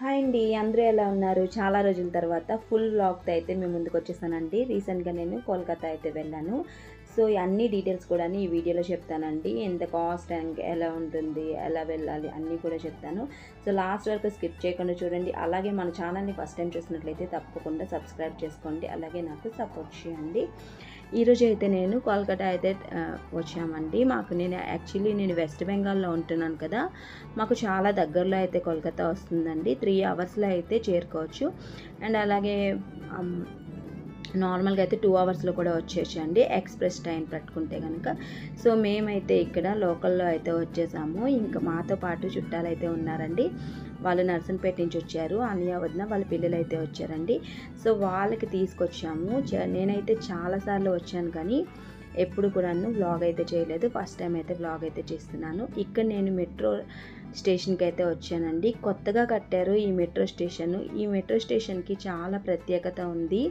Hi అండి, అందరూ ఎలా ఉన్నారు? చాలా రోజుల తర్వాత ఫుల్ వ్లాగ్తో అయితే మేము ముందుకు వచ్చేసానండి. రీసెంట్గా నేను కోల్కతా అయితే వెళ్ళాను. సో అన్ని డీటెయిల్స్ కూడా ఈ వీడియోలో చెప్తానండి. ఎంత కాస్ట్ అండ్ ఎలా ఉంటుంది, ఎలా వెళ్ళాలి అన్నీ కూడా చెప్తాను. సో లాస్ట్ వరకు స్కిప్ చేయకుండా చూడండి. అలాగే మన ఛానల్ని ఫస్ట్ టైం చూసినట్లయితే తప్పకుండా సబ్స్క్రైబ్ చేసుకోండి. అలాగే నాకు సపోర్ట్ చేయండి. ఈరోజు అయితే నేను కోల్కతా అయితే వచ్చామండి. నేను వెస్ట్ బెంగాల్లో ఉంటున్నాను కదా. మాకు చాలా దగ్గరలో అయితే కోల్కతా వస్తుందండి. 3 అవర్స్లో అయితే చేరుకోవచ్చు. అండ్ అలాగే నార్మల్గా అయితే 2 అవర్స్లో కూడా వచ్చేసండి ఎక్స్ప్రెస్ ట్రైన్ పట్టుకుంటే కనుక. సో మేమైతే ఇక్కడ లోకల్లో అయితే వచ్చేసాము. ఇంకా మాతో పాటు చుట్టాలు అయితే ఉన్నారండి. వాళ్ళు నర్సన్పేట నుంచి వచ్చారు. అన్నయ్య వదిన వాళ్ళ పిల్లలు అయితే వచ్చారండి. సో వాళ్ళకి తీసుకొచ్చాము. నేనైతే చాలాసార్లు వచ్చాను కానీ ఎప్పుడు కూడాను వ్లాగ్ అయితే చేయలేదు. ఫస్ట్ టైం అయితే వ్లాగ్ అయితే చేస్తున్నాను. ఇక్కడ నేను మెట్రో స్టేషన్కి అయితే వచ్చానండి. కొత్తగా కట్టారు ఈ మెట్రో స్టేషన్. ఈ మెట్రో స్టేషన్కి చాలా ప్రత్యేకత ఉంది.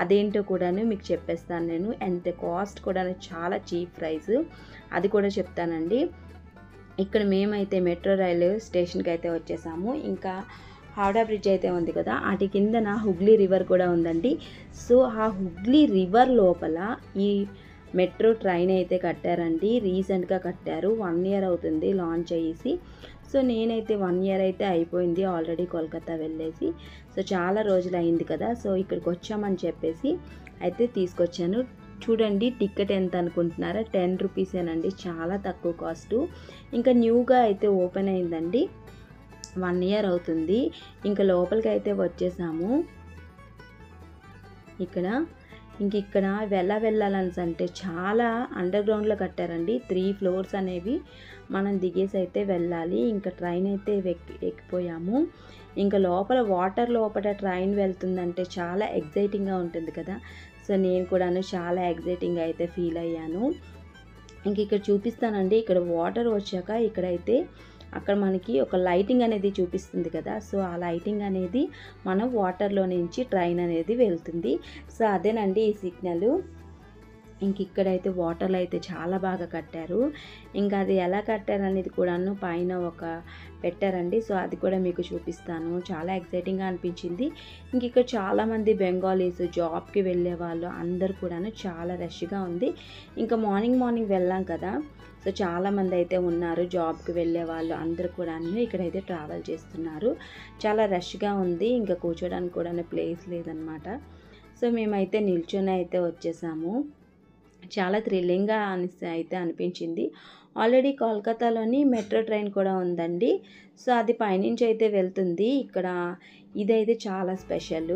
అదేంటో కూడాను మీకు చెప్పేస్తాను నేను. అండ్ కాస్ట్ కూడా చాలా చీప్ ప్రైస్, అది కూడా చెప్తానండి. ఇక్కడ మేమైతే మెట్రో రైలు స్టేషన్కి అయితే వచ్చేసాము. ఇంకా హౌడా బ్రిడ్జ్ అయితే ఉంది కదా, అటు కిందన హుగ్లీ రివర్ కూడా ఉందండి. సో ఆ హుగ్లీ రివర్ లోపల ఈ మెట్రో ట్రైన్ అయితే కట్టారండి. రీసెంట్గా కట్టారు. 1 ఇయర్ అవుతుంది లాంచ్ అయ్యేసి. సో నేనైతే 1 ఇయర్ అయితే అయిపోయింది ఆల్రెడీ కోల్కతా వెళ్ళేసి. సో చాలా రోజులు అయింది కదా. సో ఇక్కడికి వచ్చామని చెప్పేసి అయితే తీసుకొచ్చాను. చూడండి టికెట్ ఎంత అనుకుంటున్నారా? 10 రూపీసేనండి. చాలా తక్కువ కాస్టు. ఇంకా న్యూగా అయితే ఓపెన్ అయిందండి. 1 ఇయర్ అవుతుంది. ఇంకా లోపలికి అయితే వచ్చేసాము. ఇక్కడ వెళ్ళాలని అంటే చాలా అండర్ గ్రౌండ్లో కట్టారండి. 3 ఫ్లోర్స్ అనేవి మనం దిగేసి అయితే వెళ్ళాలి. ఇంకా ట్రైన్ అయితే ఎక్కిపోయాము. ఇంకా వాటర్ లోపల ట్రైన్ వెళ్తుందంటే చాలా ఎగ్జైటింగ్గా ఉంటుంది కదా. సో నేను కూడాను చాలా ఎగ్జైటింగ్గా అయితే ఫీల్ అయ్యాను. ఇక్కడ చూపిస్తానండి. ఇక్కడ వాటర్ వచ్చాక ఇక్కడైతే అక్కడ మనకి ఒక లైటింగ్ అనేది చూపిస్తుంది కదా. సో ఆ లైటింగ్ అనేది మనం వాటర్లో నుంచి ట్రైన్ అనేది వెళ్తుంది. సో అదేనండి ఈ సిగ్నల్. ఇక్కడైతే వాటర్లో అయితే చాలా బాగా కట్టారు. ఇంకా అది ఎలా కట్టారు అనేది కూడాను పైన ఒక పెట్టారండి. సో అది కూడా మీకు చూపిస్తాను. చాలా ఎక్సైటింగ్గా అనిపించింది. ఇక్కడ చాలామంది బెంగాలీస్ జాబ్కి వెళ్ళే వాళ్ళు అందరు కూడాను చాలా రష్గా ఉంది. ఇంకా మార్నింగ్ వెళ్ళాం కదా. సో చాలామంది అయితే ఉన్నారు జాబ్కి వెళ్ళే వాళ్ళు అందరూ కూడా ఇక్కడైతే ట్రావెల్ చేస్తున్నారు. చాలా రష్గా ఉంది. ఇంకా కూర్చోడానికి కూడా ప్లేస్ లేదనమాట. సో మేమైతే నిల్చొని అయితే వచ్చేసాము. చాలా థ్రిల్లింగ్గా అయితే అనిపించింది. ఆల్రెడీ కోల్కతాలోని మెట్రో ట్రైన్ కూడా ఉందండి. సో అది పైనుంచి అయితే వెళ్తుంది. ఇదైతే చాలా స్పెషల్.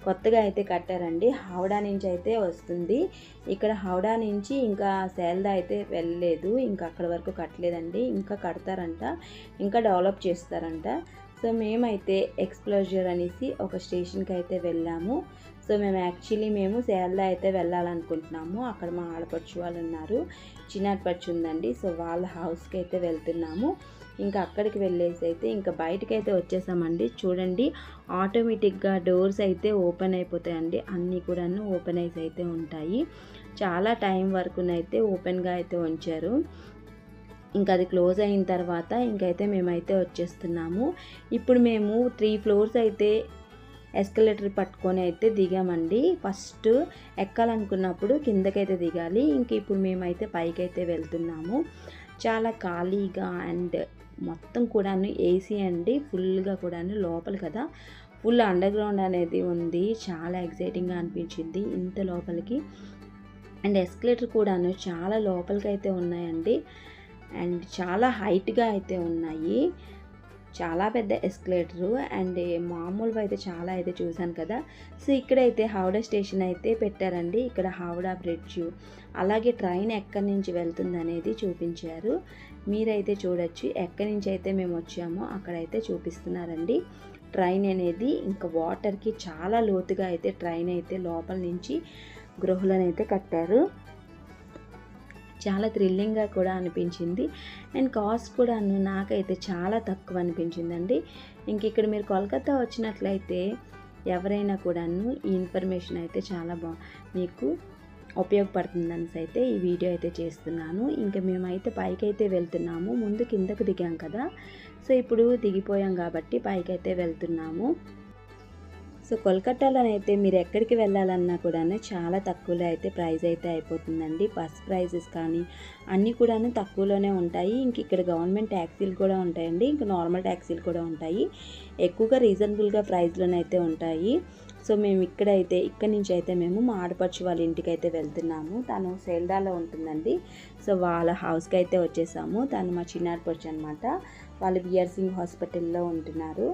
కొత్తగా అయితే కట్టారండి. హౌడా నుంచి అయితే వస్తుంది. ఇక్కడ హౌడా నుంచి ఇంకా సేల్దా అయితే వెళ్ళలేదు. ఇంకా అక్కడ వరకు కట్టలేదండి. ఇంకా కడతారంట, ఇంకా డెవలప్ చేస్తారంట. సో మేమైతే ఎక్స్ప్లోజర్ అనేసి ఒక స్టేషన్కి అయితే వెళ్ళాము. సో మేము సేల్దా అయితే వెళ్ళాలనుకుంటున్నాము. అక్కడ మా ఆడపడుచు వాళ్ళు ఉన్నారు. చిన్నపడుచు ఉందండి. సో వాళ్ళ హౌస్కి అయితే వెళ్తున్నాము. ఇంకా అక్కడికి వెళ్ళేసి అయితే ఇంకా బయటకు అయితే వచ్చేసామండి. చూడండి ఆటోమేటిక్గా డోర్స్ అయితే ఓపెన్ అయిపోతాయండి. అన్నీ కూడాను ఓపెన్ అయితే ఉంటాయి. చాలా టైం వరకునైతే ఓపెన్గా అయితే ఉంచారు. ఇంకా అది క్లోజ్ అయిన తర్వాత ఇంకైతే మేమైతే వచ్చేస్తున్నాము. ఇప్పుడు మేము 3 ఫ్లోర్స్ అయితే ఎస్కలేటర్ పట్టుకొని అయితే దిగామండి. ఫస్ట్ ఎక్కాలనుకున్నప్పుడు కిందకైతే దిగాలి. ఇప్పుడు మేమైతే పైకి అయితే వెళ్తున్నాము. చాలా ఖాళీగా అండ్ మొత్తం కూడాను ఏసీ అండి. ఫుల్గా కూడాను లోపల కదా, ఫుల్ అండర్ గ్రౌండ్ అనేది ఉంది. చాలా ఎగ్జైటింగ్గా అనిపించింది ఇంత లోపలికి. అండ్ ఎస్కలేటర్ కూడాను చాలా లోపలికి అయితే ఉన్నాయండి. అండ్ చాలా హైట్గా అయితే ఉన్నాయి. చాలా పెద్ద ఎస్కలేటరు. అండ్ మామూలుగా అయితే చాలా అయితే చూశాను కదా. సో ఇక్కడైతే హౌడా స్టేషన్ అయితే పెట్టారండి. ఇక్కడ హౌడా బ్రిడ్జ్, అలాగే ట్రైన్ ఎక్కడి నుంచి వెళ్తుంది అనేది చూపించారు. మీరైతే చూడొచ్చు. ఎక్కడి నుంచి అయితే మేము వచ్చామో అక్కడైతే చూపిస్తున్నారండి ట్రైన్ అనేది. ఇంకా వాటర్కి చాలా లోతుగా అయితే ట్రైన్ అయితే లోపల నుంచి గృహలను అయితే కట్టారు. చాలా థ్రిల్లింగ్గా కూడా అనిపించింది. అండ్ కాస్ట్ కూడా నాకైతే చాలా తక్కువ అనిపించిందండి. ఇక్కడ మీరు కోల్కతా వచ్చినట్లయితే ఎవరైనా కూడాను ఈ ఇన్ఫర్మేషన్ అయితే చాలా మీకు ఉపయోగపడుతుందని అయితే ఈ వీడియో అయితే చేస్తున్నాను. ఇంకా మేమైతే పైకి అయితే వెళ్తున్నాము. ముందు కిందకు దిగాం కదా. సో ఇప్పుడు దిగిపోయాం కాబట్టి పైకైతే వెళ్తున్నాము. సో కోల్కతాలోనైతే మీరు ఎక్కడికి వెళ్ళాలన్నా కూడాను చాలా తక్కువలో అయితే ప్రైస్ అయితే అయిపోతుందండి. బస్ ప్రైజెస్ కానీ అన్నీ కూడాను తక్కువలోనే ఉంటాయి. ఇంక ఇక్కడ గవర్నమెంట్ ట్యాక్సీలు కూడా ఉంటాయండి, ఇంక నార్మల్ ట్యాక్సీలు కూడా ఉంటాయి. ఎక్కువగా రీజనబుల్గా ప్రైస్లోనైతే ఉంటాయి. సో మేము ఇక్కడి నుంచి అయితే మేము మా ఆడపడుచు వాళ్ళ ఇంటికి అయితే వెళ్తున్నాము. తను సేల్దాలో ఉంటుందండి. సో వాళ్ళ హౌస్కి అయితే వచ్చేసాము. తను మా చిన్నాడపడుచు అనమాట. వాళ్ళు బిఆర్ సింగ్ హాస్పిటల్లో ఉంటున్నారు.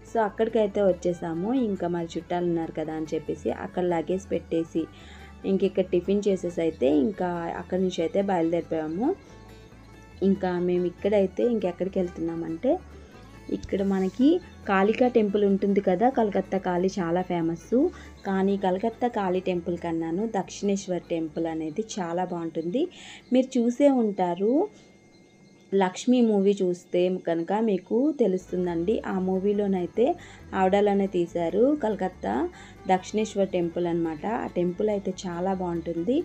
సో అక్కడికైతే వచ్చేసాము. ఇంకా మరి చుట్టాలు ఉన్నారు కదా అని చెప్పేసి అక్కడ లగేజ్ పెట్టేసి ఇంక ఇక్కడ టిఫిన్ చేసేసి అయితే ఇంకా అక్కడి నుంచి అయితే బయలుదేరిపోయాము. ఇంకా మేము ఇక్కడైతే ఇంకెక్కడికి వెళ్తున్నామంటే ఇక్కడ మనకి కాళికా టెంపుల్ ఉంటుంది కదా, కలకత్తా కాళీ చాలా ఫేమస్. కానీ కలకత్తా కాళీ టెంపుల్ కన్నాను దక్షిణేశ్వర్ టెంపుల్ అనేది చాలా బాగుంటుంది. మీరు చూసే ఉంటారు, లక్ష్మి మూవీ చూస్తే కనుక మీకు తెలుస్తుందండి. ఆ మూవీలోనైతే ఆవిడలోనే తీశారు కలకత్తా దక్షిణేశ్వర్ టెంపుల్ అనమాట. ఆ టెంపుల్ అయితే చాలా బాగుంటుంది.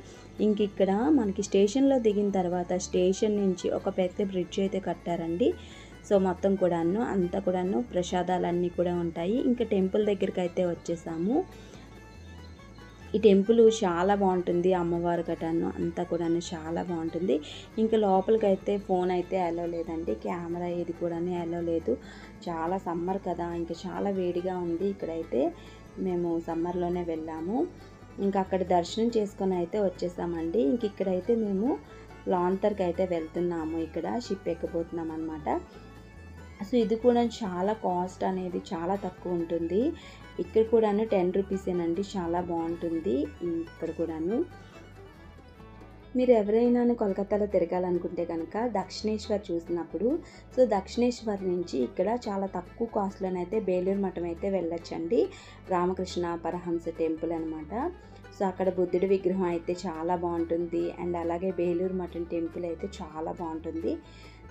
ఇంక ఇక్కడ మనకి స్టేషన్లో దిగిన తర్వాత స్టేషన్ నుంచి ఒక పెద్ద బ్రిడ్జ్ అయితే కట్టారండి. సో మొత్తం కూడాను అంతా కూడాను ప్రసాదాలన్నీ కూడా ఉంటాయి. ఇంకా టెంపుల్ దగ్గరికి అయితే వచ్చేసాము. ఈ టెంపుల్ చాలా బాగుంటుంది, అమ్మవారు గటాను అంతా కూడా చాలా బాగుంటుంది. ఇంకా లోపలికి అయితే ఫోన్ అయితే అలో లేదండి, కెమెరా ఏది కూడా అలో లేదు. చాలా సమ్మర్ కదా, ఇంకా చాలా వేడిగా ఉంది. ఇక్కడైతే మేము సమ్మర్లోనే వెళ్ళాము. ఇంకా అక్కడ దర్శనం చేసుకొని అయితే వచ్చేసామండి. ఇంక ఇక్కడైతే మేము లాంతర్కి అయితే వెళ్తున్నాము. ఇక్కడ షిప్ ఎక్కబోతున్నాం అనమాట. సో ఇది కూడా చాలా కాస్ట్ అనేది చాలా తక్కువ ఉంటుంది. ఇక్కడ కూడాను 10 రూపీసేనండి, చాలా బాగుంటుంది. ఇక్కడ కూడాను మీరు ఎవరైనా కోల్కతాలో తిరగాలనుకుంటే కనుక దక్షిణేశ్వర్ చూసినప్పుడు సో దక్షిణేశ్వర్ నుంచి ఇక్కడ చాలా తక్కువ కాస్ట్లోనైతే బేలూరు మఠం అయితే వెళ్ళొచ్చండి. రామకృష్ణ పరహంస టెంపుల్ అనమాట. సో అక్కడ బుద్ధుడి విగ్రహం అయితే చాలా బాగుంటుంది. అండ్ అలాగే బేలూరు మఠం టెంపుల్ అయితే చాలా బాగుంటుంది.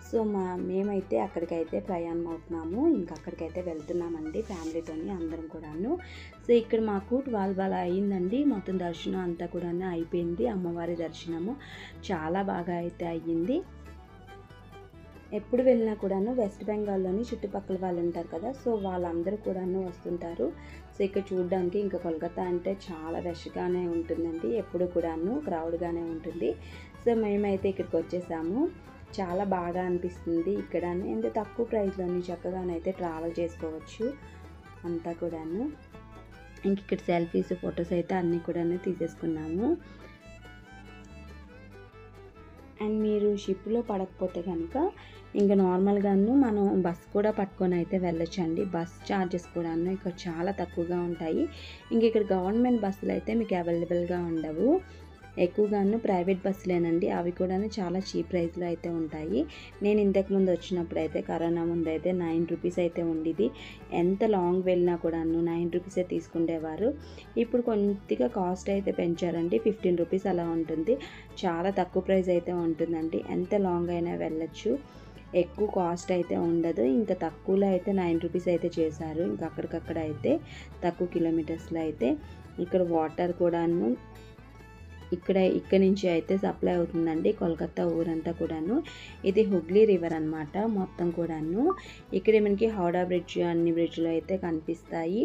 సో మేమైతే అక్కడికైతే ప్రయాణం అవుతున్నాము. ఇంకా అక్కడికైతే వెళ్తున్నామండి ఫ్యామిలీతోని అందరం కూడాను. సో ఇక్కడ మాకు 12 అలా అయ్యిందండి. మొత్తం దర్శనం అంతా కూడా అయిపోయింది. అమ్మవారి దర్శనము చాలా బాగా అయితే అయ్యింది. ఎప్పుడు వెళ్ళినా కూడాను వెస్ట్ బెంగాల్లోని చుట్టుపక్కల వాళ్ళు ఉంటారు కదా, సో వాళ్ళందరూ కూడాను వస్తుంటారు. సో ఇక్కడ చూడడానికి ఇంకా కోల్కతా అంటే చాలా రష్గానే ఉంటుందండి, ఎప్పుడు కూడాను క్రౌడ్గానే ఉంటుంది. సో మేమైతే ఇక్కడికి వచ్చేసాము. చాలా బాగా అనిపిస్తుంది. ఇక్కడ ఎంత తక్కువ ప్రైస్లోని చక్కగానైతే ట్రావెల్ చేసుకోవచ్చు అంతా కూడాను. ఇంక ఇక్కడ సెల్ఫీస్ ఫొటోస్ అయితే అన్నీ కూడా తీసేసుకున్నాము. అండ్ మీరు షిప్లో పడకపోతే కనుక ఇంకా నార్మల్గాను మనం బస్ కూడా పట్టుకొని అయితే వెళ్ళొచ్చండి. బస్ ఛార్జెస్ కూడాను ఇక్కడ చాలా తక్కువగా ఉంటాయి. ఇంక ఇక్కడ గవర్నమెంట్ బస్సులు అయితే మీకు అవైలబుల్గా ఉండవు, ఎక్కువగాను ప్రైవేట్ బస్సులేనండి. అవి కూడా చాలా చీప్ ప్రైస్లో అయితే ఉంటాయి. నేను ఇంతకుముందు వచ్చినప్పుడు అయితే కరోనా ముందు అయితే 9 రూపీస్ అయితే ఉండేది. ఎంత లాంగ్ వెళ్ళినా కూడాను 9 రూపీసే తీసుకుండేవారు. ఇప్పుడు కొద్దిగా కాస్ట్ అయితే పెంచారండి, 15 రూపీస్ అలా ఉంటుంది. చాలా తక్కువ ప్రైస్ అయితే ఉంటుందండి, ఎంత లాంగ్ అయినా వెళ్ళొచ్చు, ఎక్కువ కాస్ట్ అయితే ఉండదు. ఇంకా తక్కువలో అయితే 9 రూపీస్ అయితే చేశారు. ఇంకా అక్కడికక్కడ అయితే తక్కువ కిలోమీటర్స్లో అయితే ఇక్కడ వాటర్ కూడాను ఇక్కడ నుంచి అయితే సప్లై అవుతుందండి కోల్కతా ఊరంతా కూడాను. ఇది హుగ్లీ రివర్ అనమాట మొత్తం కూడాను. ఇక్కడ మనకి హౌడా బ్రిడ్జ్ అన్ని బ్రిడ్జ్లో అయితే కనిపిస్తాయి.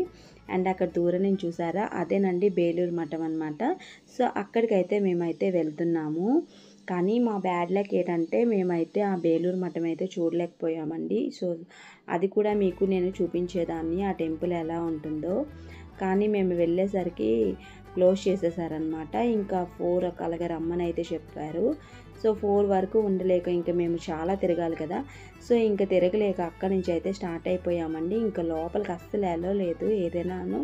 అండ్ అక్కడ దూరం నుంచి చూసారా, అదేనండి బేలూరు మఠం అనమాట. సో అక్కడికైతే మేమైతే వెళ్తున్నాము. కానీ మా బ్యాడ్ లక్ ఏంటంటే మేమైతే ఆ బేలూరు మఠం అయితే చూడలేకపోయామండి. సో అది కూడా మీకు నేను చూపించేదాన్ని, ఆ టెంపుల్ ఎలా ఉంటుందో. కానీ మేము వెళ్ళేసరికి క్లోజ్ చేసేసారనమాట. ఇంకా 4 అలాగే రమ్మని అయితే చెప్పారు. సో 4 వరకు ఉండలేక ఇంకా మేము చాలా తిరగాలి కదా, సో ఇంకా తిరగలేక అక్కడి నుంచి అయితే స్టార్ట్ అయిపోయామండి. ఇంకా లోపలికి అస్సలు ఎలా లేదు, ఏదైనాను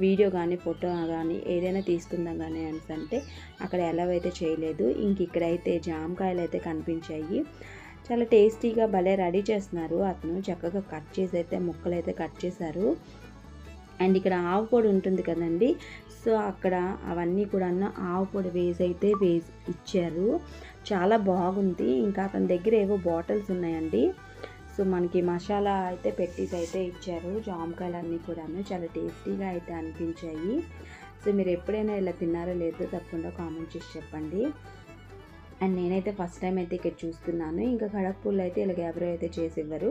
వీడియో కానీ ఫోటో కానీ ఏదైనా తీసుకుందాం కానీ అంటే అక్కడ ఎలా అయితే చేయలేదు. ఇంక ఇక్కడైతే జామకాయలు అయితే కనిపించాయి, చాలా టేస్టీగా భలే రెడీ చేస్తున్నారు. అతను చక్కగా కట్ చేసి అయితే ముక్కలు అయితే కట్ చేశారు. అండ్ ఇక్కడ ఆవు పొడి ఉంటుంది కదండి, సో అక్కడ అవన్నీ కూడా ఆవు పొడి వేసి ఇచ్చారు, చాలా బాగుంది. ఇంకా అతని దగ్గర ఏవో బాటిల్స్ ఉన్నాయండి. సో మనకి మసాలా అయితే పెట్టేసి అయితే ఇచ్చారు. జామకాయలు అన్నీ కూడా చాలా టేస్టీగా అయితే అనిపించాయి. సో మీరు ఎప్పుడైనా ఇలా తిన్నారో లేదో తప్పకుండా కామెంట్ చేసి చెప్పండి. అండ్ నేనైతే ఫస్ట్ టైం అయితే ఇక్కడ చూస్తున్నాను. ఇంకా ఖడక్పూర్లో అయితే ఇలాగ ఎవరో అయితే చేసి ఇవ్వరు.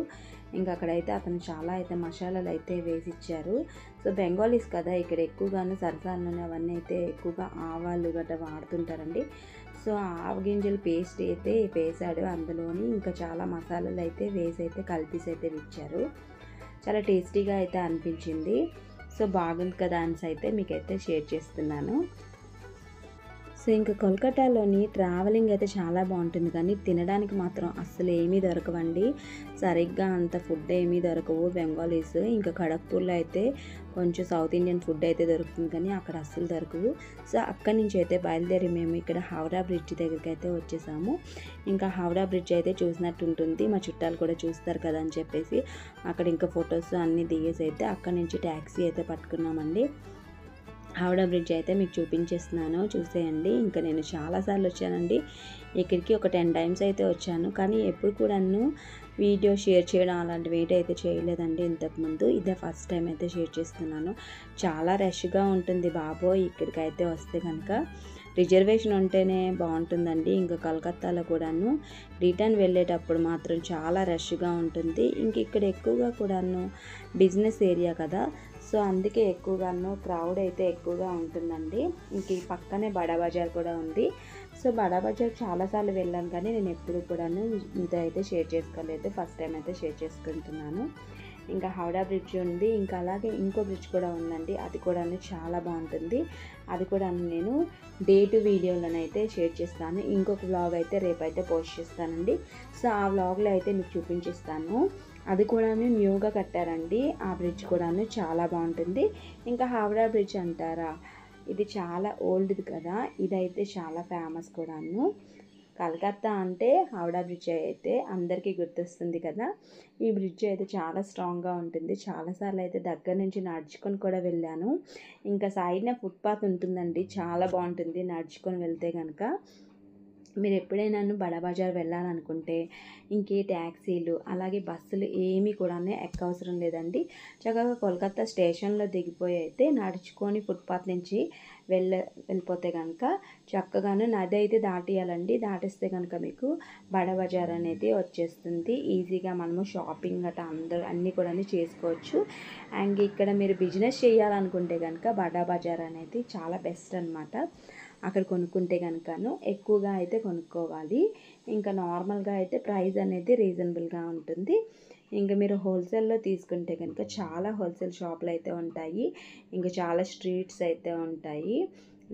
ఇంకా అక్కడైతే అతను చాలా అయితే మసాలాలు అయితే వేసిచ్చారు. సో బెంగాలీస్ కదా, ఇక్కడ ఎక్కువగాను సరసాల నూనె అవన్నీ అయితే ఎక్కువగా ఆవాలు గట్రా వాడుతుంటారండి. సో ఆవ గింజలు పేస్ట్ అయితే వేసాడు అందులోని. ఇంకా చాలా మసాలాలు అయితే వేసి అయితే కలిపేసి అయితే ఇచ్చారు. చాలా టేస్టీగా అయితే అనిపించింది. సో బాగుంది కదా అనేసి అయితే మీకైతే షేర్ చేస్తున్నాను. సో ఇంకా కోల్కతాలోని ట్రావెలింగ్ అయితే చాలా బాగుంటుంది, కానీ తినడానికి మాత్రం అస్సలు ఏమీ దొరకవండి. సరిగ్గా అంత ఫుడ్ ఏమీ దొరకవు బెంగాలీస్. ఇంకా ఖడక్పూర్లో అయితే కొంచెం సౌత్ ఇండియన్ ఫుడ్ అయితే దొరుకుతుంది, కానీ అక్కడ అస్సలు దొరకవు. సో అక్కడి నుంచి అయితే బయలుదేరి మేము ఇక్కడ హౌరా బ్రిడ్జ్ దగ్గరికి అయితే వచ్చేసాము. ఇంకా హౌరా బ్రిడ్జ్ అయితే చూసినట్టు ఉంటుంది, మా చుట్టాలు కూడా చూస్తారు కదా అని చెప్పేసి అక్కడ ఇంకా ఫొటోస్ అన్నీ దిగేసి అయితే అక్కడి నుంచి ట్యాక్సీ అయితే పట్టుకున్నామండి. హౌడా బ్రిడ్జ్ అయితే మీకు చూపించేస్తున్నాను, చూసేయండి. ఇంకా నేను చాలాసార్లు వచ్చానండి ఇక్కడికి, ఒక 10 టైమ్స్ అయితే వచ్చాను, కానీ ఎప్పుడు కూడా వీడియో షేర్ చేయడం అలాంటివి అయితే చేయలేదండి ఇంతకుముందు. ఇదే ఫస్ట్ టైం అయితే షేర్ చేస్తున్నాను. చాలా రష్గా ఉంటుంది బాబోయ్ ఇక్కడికైతే వస్తే కనుక. రిజర్వేషన్ ఉంటేనే బాగుంటుందండి. ఇంకా కలకత్తాలో కూడాను రిటర్న్ వెళ్ళేటప్పుడు మాత్రం చాలా రష్గా ఉంటుంది. ఇంక ఇక్కడ ఎక్కువగా కూడాను బిజినెస్ ఏరియా కదా, సో అందుకే ఎక్కువగాను క్రౌడ్ అయితే ఎక్కువగా ఉంటుందండి. ఇంక ఈ పక్కనే బడా బజార్ కూడా ఉంది. సో బడా బజార్ చాలాసార్లు వెళ్ళాను, కానీ నేను ఎప్పుడు కూడాను మీతో అయితే షేర్ చేసుకోలేదు, ఫస్ట్ టైం అయితే షేర్ చేసుకుంటున్నాను. ఇంకా హౌడా బ్రిడ్జ్ ఉంది, ఇంకా అలాగే ఇంకో బ్రిడ్జ్ కూడా ఉందండి, అది కూడా చాలా బాగుంటుంది. అది కూడా నేను డే 2 వీడియోలోనైతే షేర్ చేస్తాను. ఇంకొక వ్లాగ్ అయితే రేపైతే పోస్ట్ చేస్తానండి. సో ఆ వ్లాగ్లో అయితే మీకు చూపించిస్తాను. అది కూడా న్యూగా కట్టారండి, ఆ బ్రిడ్జ్ కూడా చాలా బాగుంటుంది. ఇంకా హౌడా బ్రిడ్జ్ అంటారా, ఇది చాలా ఓల్డ్ది కదా, ఇదైతే చాలా ఫేమస్ కూడాను. కలకత్తా అంటే హౌడా బ్రిడ్జ్ అయితే అందరికీ గుర్తొస్తుంది కదా. ఈ బ్రిడ్జ్ అయితే చాలా స్ట్రాంగ్గా ఉంటుంది. చాలాసార్లు అయితే దగ్గర నుంచి నడుచుకొని కూడా వెళ్ళాను. ఇంకా సైడ్న ఫుట్పాత్ ఉంటుందండి, చాలా బాగుంటుంది నడుచుకొని వెళ్తే కనుక. మీరు ఎప్పుడైనా బడా బజార్ వెళ్ళాలనుకుంటే ఇంకే ట్యాక్సీలు అలాగే బస్సులు ఏమీ కూడా ఎక్కవసరం లేదండి. చక్కగా కోల్కతా స్టేషన్లో దిగిపోయి అయితే నడుచుకొని ఫుట్పాత్ నుంచి వెళ్ళిపోతే కనుక చక్కగాను నది అయితే దాటియాలండి. దాటిస్తే కనుక మీకు బడా బజార్ అనేది వచ్చేస్తుంది. ఈజీగా మనము షాపింగ్ గట్రా అన్నీ కూడా చేసుకోవచ్చు. అండ్ ఇక్కడ మీరు బిజినెస్ చేయాలనుకుంటే కనుక బడా బజార్ అనేది చాలా బెస్ట్ అనమాట. అక్కడ కొనుక్కుంటే కనుకను ఎక్కువగా అయితే కొనుక్కోవాలి. ఇంకా నార్మల్గా అయితే ప్రైస్ అనేది రీజనబుల్గా ఉంటుంది. ఇంకా మీరు హోల్సేల్లో తీసుకుంటే కనుక చాలా హోల్సేల్ షాపులు అయితే ఉంటాయి, ఇంకా చాలా స్ట్రీట్స్ అయితే ఉంటాయి.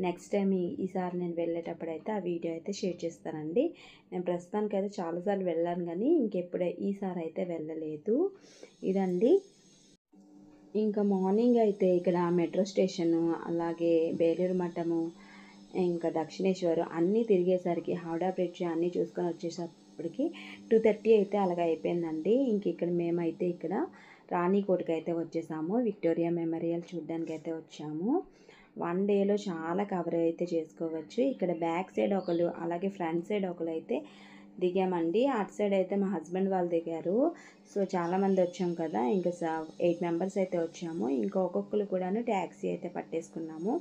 నెక్స్ట్ టైం ఈసారి నేను వెళ్ళేటప్పుడు అయితే ఆ వీడియో అయితే షేర్ చేస్తానండి. నేను ప్రస్తుతానికి అయితే చాలాసార్లు వెళ్ళాను, కానీ ఇంకెప్పుడే ఈసారి అయితే వెళ్ళలేదు. ఇదండి. ఇంకా మార్నింగ్ అయితే ఇక్కడ మెట్రో స్టేషను అలాగే బేలూరు మఠము ఇంకా దక్షిణేశ్వరం అన్నీ తిరిగేసరికి హౌడా బ్రిడ్జ్ అన్నీ చూసుకొని వచ్చేసప్పటికి 2:30 అయితే అలాగ అయిపోయిందండి. ఇంక ఇక్కడ మేమైతే ఇక్కడ రాణికోటకి అయితే వచ్చేసాము. విక్టోరియా మెమోరియల్ చూడడానికి అయితే వచ్చాము. 1 డేలో చాలా కవర్ అయితే చేసుకోవచ్చు. ఇక్కడ బ్యాక్ సైడ్ ఒకరు అలాగే ఫ్రంట్ సైడ్ ఒకరు అయితే దిగామండి. అటు సైడ్ అయితే మా హస్బెండ్ వాళ్ళు దిగారు. సో చాలామంది వచ్చాం కదా, ఇంకా 8 మెంబర్స్ అయితే వచ్చాము. ఇంకా ఒక్కొక్కరు కూడాను ట్యాక్సీ అయితే పట్టేసుకున్నాము.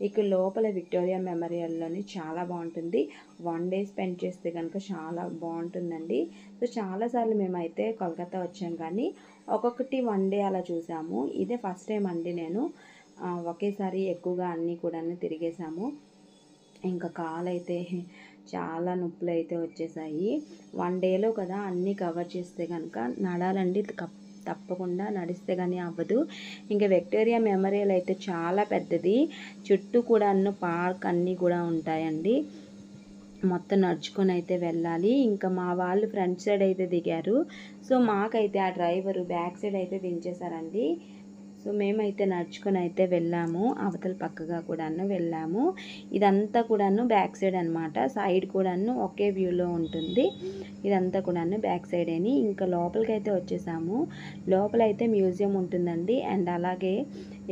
ఇక్కడ లోపల విక్టోరియా మెమోరియల్లోని చాలా బాగుంటుంది. 1 డే స్పెండ్ చేస్తే కనుక చాలా బాగుంటుందండి. సో చాలాసార్లు మేమైతే కోల్కతా వచ్చాం, కానీ ఒక్కొక్కటి 1 డే అలా చూసాము. ఇదే ఫస్ట్ టైం అండి నేను ఒకేసారి ఎక్కువగా అన్నీ కూడా తిరిగేసాము. ఇంకా కాలు అయితే చాలా నొప్పులు అయితే వచ్చేసాయి. 1 డేలో కదా అన్నీ కవర్ చేస్తే కనుక నడాలండి, తప్పకుండా నడిస్తే కానీ అవ్వదు. ఇంకా విక్టోరియా మెమోరియల్ అయితే చాలా పెద్దది, చుట్టూ కూడా పార్క్ అన్నీ కూడా ఉంటాయండి. మొత్తం నడుచుకొని అయితే వెళ్ళాలి. ఇంకా మా వాళ్ళు ఫ్రంట్ సైడ్ అయితే దిగారు. సో మాకైతే ఆ డ్రైవరు బ్యాక్ సైడ్ అయితే దించేశారండి. సో మేమైతే నడుచుకొని అయితే వెళ్ళాము, అవతల పక్కగా కూడాను వెళ్ళాము. ఇదంతా కూడాను బ్యాక్ సైడ్ అనమాట, సైడ్ కూడాను ఒకే వ్యూలో ఉంటుంది. ఇదంతా కూడాను బ్యాక్ సైడ్ అని. ఇంకా లోపలికి అయితే వచ్చేసాము. లోపల అయితే మ్యూజియం ఉంటుందండి. అండ్ అలాగే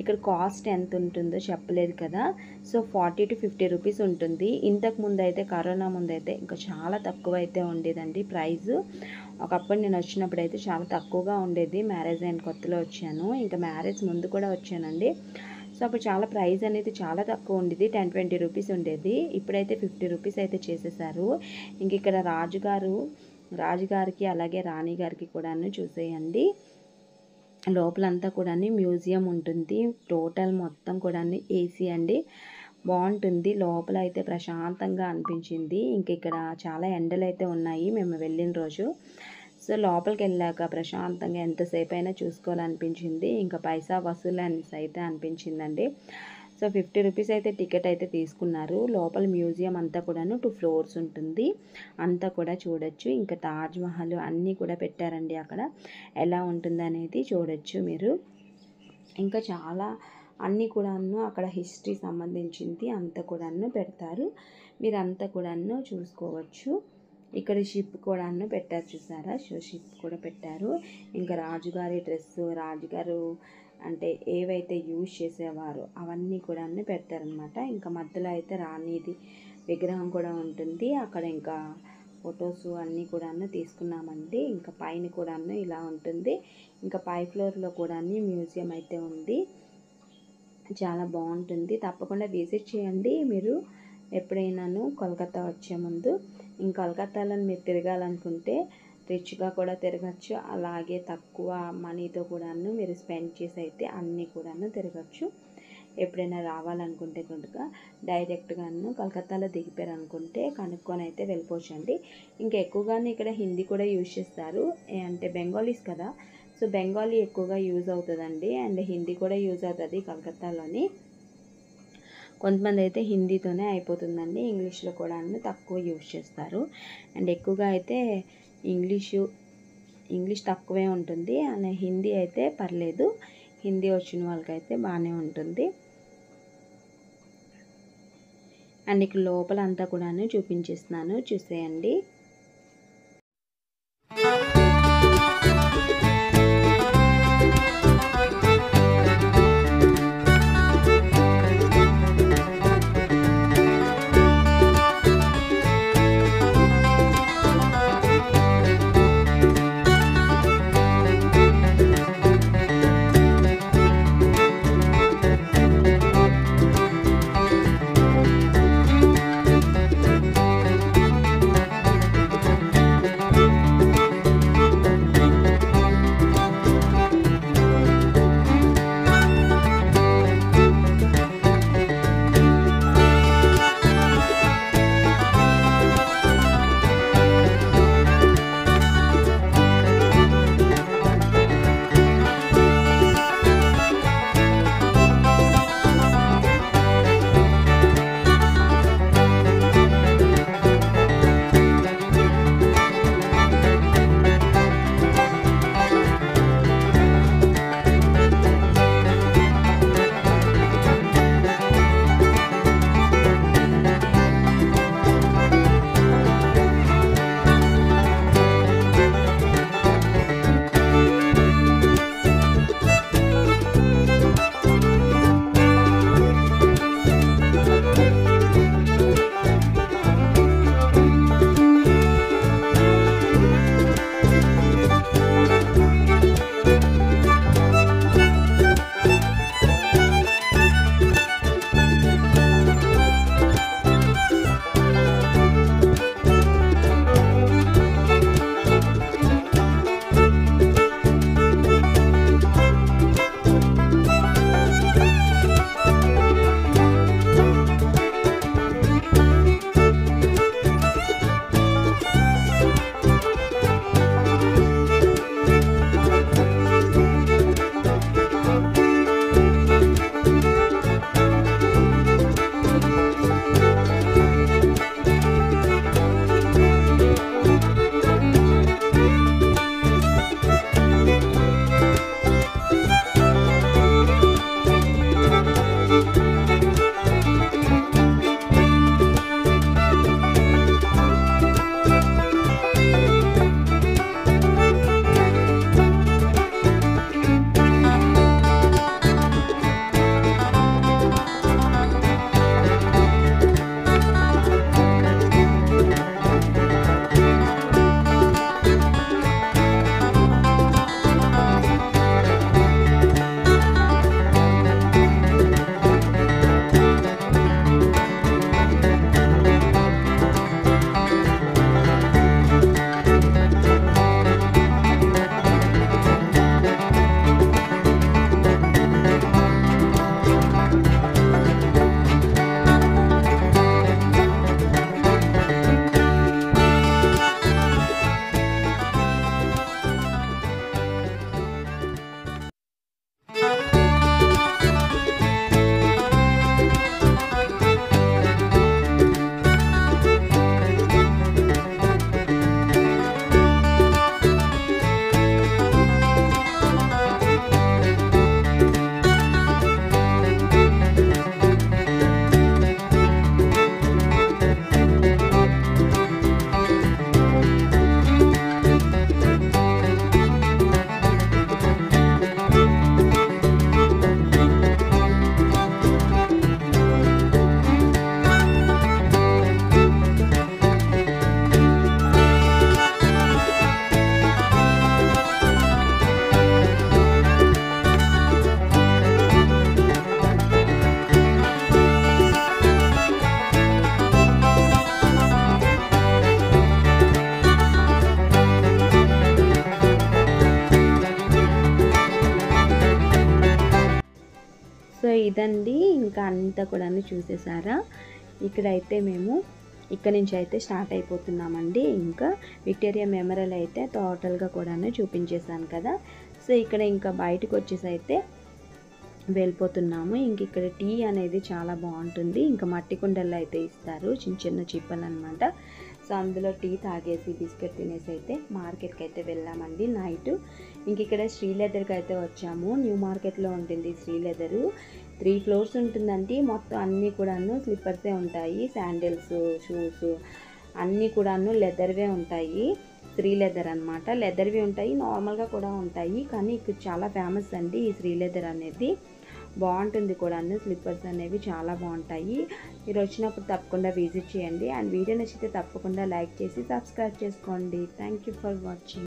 ఇక్కడ కాస్ట్ ఎంత ఉంటుందో చెప్పలేదు కదా, సో 40 to 50 రూపీస్ ఉంటుంది. ఇంతకు ముందు అయితే కరోనా ముందు అయితే ఇంకా చాలా తక్కువ అయితే ఉండేదండి ప్రైస్. ఒకప్పుడు నేను వచ్చినప్పుడు అయితే చాలా తక్కువగా ఉండేది. మ్యారేజ్ అయిన కొత్తలో వచ్చాను, ఇంకా మ్యారేజ్ ముందు కూడా వచ్చానండి. సో అప్పుడు చాలా ప్రైస్ అనేది చాలా తక్కువ ఉండేది, 10-20 రూపీస్ ఉండేది. ఇప్పుడైతే 50 రూపీస్ అయితే చేసేసారు. ఇంక ఇక్కడ రాజుగారికి అలాగే రాణి గారికి కూడాను చూసేయండి. లోపలంతా కూడా మ్యూజియం ఉంటుంది. టోటల్ మొత్తం కూడా ఏసీ అండి, బాగుంటుంది. లోపల అయితే ప్రశాంతంగా అనిపించింది. ఇంక ఇక్కడ చాలా ఎండలు అయితే ఉన్నాయి మేము వెళ్ళిన రోజు. సో లోపలికి వెళ్ళాక ప్రశాంతంగా ఎంతసేపు అయినా చూసుకోవాలనిపించింది. ఇంకా పైసా వసూలు అనేసి అయితే అనిపించిందండి. సో 50 రూపీస్ అయితే టికెట్ అయితే తీసుకున్నారు. లోపల మ్యూజియం అంతా కూడాను 2 ఫ్లోర్స్ ఉంటుంది, అంతా కూడా చూడొచ్చు. ఇంకా తాజ్మహల్ అన్నీ కూడా పెట్టారండి అక్కడ, ఎలా ఉంటుంది అనేది చూడొచ్చు మీరు. ఇంకా చాలా అన్నీ కూడాను అక్కడ హిస్టరీ సంబంధించింది అంతా కూడాను పెడతారు, మీరు అంతా కూడాను చూసుకోవచ్చు. ఇక్కడ షిప్ కూడాను పెట్టారు చూసారా, షిప్ కూడా పెట్టారు. ఇంకా రాజుగారి డ్రెస్సు, రాజుగారు అంటే ఏవైతే యూజ్ చేసేవారో అవన్నీ కూడా పెడతారనమాట. ఇంకా మధ్యలో అయితే రాణిది విగ్రహం కూడా ఉంటుంది అక్కడ. ఇంకా ఫొటోస్ అన్నీ కూడాను తీసుకున్నామండి. ఇంకా పైన కూడాను ఇలా ఉంటుంది. ఇంకా పై ఫ్లోర్లో కూడా మ్యూజియం అయితే ఉంది, చాలా బాగుంటుంది. తప్పకుండా విజిట్ చేయండి మీరు ఎప్పుడైనాను కోల్కతా వచ్చే ముందు. ఇంకా కోల్కతాలో మీరు తిరగాలనుకుంటే రిచ్గా కూడా తిరగచ్చు, అలాగే తక్కువ మనీతో కూడాను మీరు స్పెండ్ చేసి అయితే అన్నీ కూడాను తిరగచ్చు. ఎప్పుడైనా రావాలనుకుంటే కనుక డైరెక్ట్గాను కోల్కతాలో దిగిపోయారు అనుకుంటే కనుక్కొని అయితే వెళ్ళిపోవచ్చండి. ఇంకా ఎక్కువగానే ఇక్కడ హిందీ కూడా యూజ్ చేస్తారు, అంటే బెంగాలీస్ కదా, సో బెంగాలీ ఎక్కువగా యూజ్ అవుతుందండి. అండ్ హిందీ కూడా యూజ్ అవుతుంది కోల్కతాలోని. కొంతమంది అయితే హిందీతోనే అయిపోతుందండి, ఇంగ్లీష్లో కూడా తక్కువ యూజ్ చేస్తారు. అండ్ ఎక్కువగా అయితే ఇంగ్లీష్ తక్కువే ఉంటుంది, అలా హిందీ అయితే పర్లేదు, హిందీ వచ్చిన వాళ్ళకైతే బాగానే ఉంటుంది. అండ్ ఇక్కడ లోపల అంతా కూడా చూపించేస్తున్నాను, చూసేయండి. ఇదండి ఇంకా అంతా కూడా చూసేసారా. ఇక్కడైతే మేము ఇక్కడ నుంచి అయితే స్టార్ట్ అయిపోతున్నామండి. ఇంకా విక్టోరియా మెమోరియల్ అయితే టోటల్గా కూడా చూపించేశాను కదా. సో ఇక్కడ ఇంకా బయటకు వచ్చేసి అయితే వెళ్ళిపోతున్నాము. ఇంక ఇక్కడ టీ అనేది చాలా బాగుంటుంది. ఇంకా మట్టి కుండల్లో అయితే ఇస్తారు, చిన్న చిన్న చిప్పలు అనమాట. సో అందులో టీ తాగేసి బిస్కెట్ తినేసి అయితే మార్కెట్కి అయితే వెళ్ళామండి నైట్. ఇంక ఇక్కడ శ్రీలెదర్కి అయితే వచ్చాము. న్యూ మార్కెట్లో ఉంటుంది శ్రీలెదరు. 3 ఫ్లోర్స్ ఉంటుందండి. మొత్తం అన్నీ కూడాను స్లిప్పర్సే ఉంటాయి, శాండిల్స్, షూస్ అన్నీ కూడాను లెదర్వే ఉంటాయి. శ్రీలెదర్ అనమాట. లెదర్వి ఉంటాయి, నార్మల్గా కూడా ఉంటాయి. కానీ ఇక్కడ చాలా ఫేమస్ అండి ఈ శ్రీలెదర్ అనేది. బాగుంటుంది కూడాను. స్లిప్పర్స్ అనేవి చాలా బాగుంటాయి. మీరు వచ్చినప్పుడు తప్పకుండా విజిట్ చేయండి. అండ్ వీడియో నచ్చితే తప్పకుండా లైక్ చేసి సబ్స్క్రైబ్ చేసుకోండి. Thank you for watching.